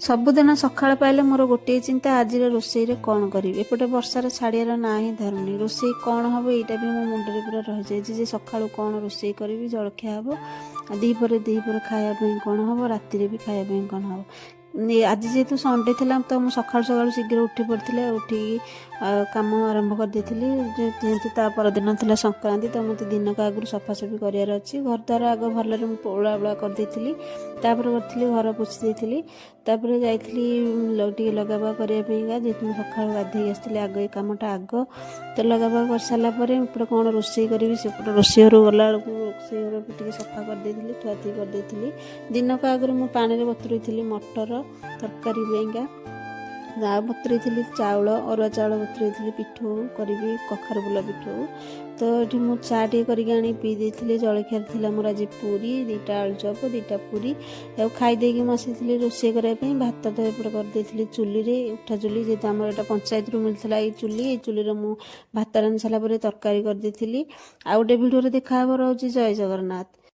ସବୁଦିନ ସକାଳ ପାଇଲେ ମୋର ଗୋଟିଏ ଚିନ୍ତା, ଆଜିର ରୋଷେଇରେ କ'ଣ କରିବି। ଏପଟେ ବର୍ଷାର ଛାଡ଼ିବାର ନାଁ ହିଁ ଧରୁନି। ରୋଷେଇ କ'ଣ ହେବ ଏଇଟା ବି ମୋ ମୁଣ୍ଡରେ ପୁରା ରହିଯାଇଛି ଯେ ସକାଳୁ କ'ଣ ରୋଷେଇ କରିବି, ଜଳଖିଆ ହେବ, ଦ୍ୱିପହରେ ଖାଇବା ପାଇଁ କ'ଣ ହେବ, ରାତିରେ ବି ଖାଇବା ପାଇଁ କ'ଣ ହେବ। ଆଜି ଯେହେତୁ ସଣ୍ଡେ ଥିଲା ତ ମୁଁ ସକାଳୁ ସକାଳୁ ଶୀଘ୍ର ଉଠି ପଡ଼ିଥିଲି। ଉଠିକି କାମ ଆରମ୍ଭ କରିଦେଇଥିଲି। ଯେହେତୁ ତା ପରଦିନ ଥିଲା ସଂକ୍ରାନ୍ତି ତ ମୋତେ ଦିନକ ଆଗରୁ ସଫାସଫି କରିବାର ଅଛି। ଘର ଦ୍ୱାର ଆଗ ଭଲରେ ମୁଁ ଓଳା କରିଦେଇଥିଲି। ତାପରେ କରିଥିଲି ଘର ପୋଛି ଦେଇଥିଲି। ତାପରେ ଯାଇଥିଲି ଟିକେ ଲଗାବା କରିବା ପାଇଁକା, ଯେହେତୁ ମୁଁ ସକାଳୁ ଗାଧୋଇ ଆସିଥିଲି। ଆଗ ଏ କାମଟା ଆଗ ତ ଲଗାବା କରିସାରିଲା ପରେ ଏପଟେ କ'ଣ ରୋଷେଇ କରିବି, ସେପଟେ ରୋଷେଇ ଘରୁ ଗଲାବେଳକୁ ରୋଷେଇ ଘର ଟିକେ ସଫା କରିଦେଇଥିଲି, ଥୁଆଥୁଇ କରିଦେଇଥିଲି। ଦିନକ ଆଗରୁ ମୁଁ ପାଣିରେ ବତୁରେଇଥିଲି ମଟର ତରକାରୀ ପାଇଁକା। ବତୁରେଇଥିଲି ଚାଉଳ, ଅରୁଆ ଚାଉଳ ବତୁରେଇଥିଲି ପିଠଉ କରିବି, କଖାରୁ ଫୁଲ ପିଠଉ। ତ ଏଠି ମୁଁ ଚା ଟିକେ କରିକି ଆଣି ପିଇ ଦେଇଥିଲି। ଜଳଖିଆରେ ଥିଲା ମୋର ଆଜି ପୁରୀ, 2ଟା ଆଳୁଚପ, 2ଟା ପୁରୀ। ଆଉ ଖାଇ ଦେଇକି ମୁଁ ଆସିଥିଲି ରୋଷେଇ କରିବା ପାଇଁ। ଭାତ ତ ଏପଟେ କରିଦେଇଥିଲି ଚୁଲିରେ, ଉଠା ଚୁଲି, ଯେହେତୁ ଆମର ଏଇଟା ପଞ୍ଚାୟତରୁ ମିଳିଥିଲା ଏଇ ଚୁଲିରେ ମୁଁ ଭାତ ରାନ୍ଧି ସାରିଲା ପରେ ତରକାରୀ କରିଦେଇଥିଲି। ଆଉ ଗୋଟେ ଭିଡ଼ିଓରେ ଦେଖାହେବ। ରହୁଛି ଜୟ ଜଗନ୍ନାଥ।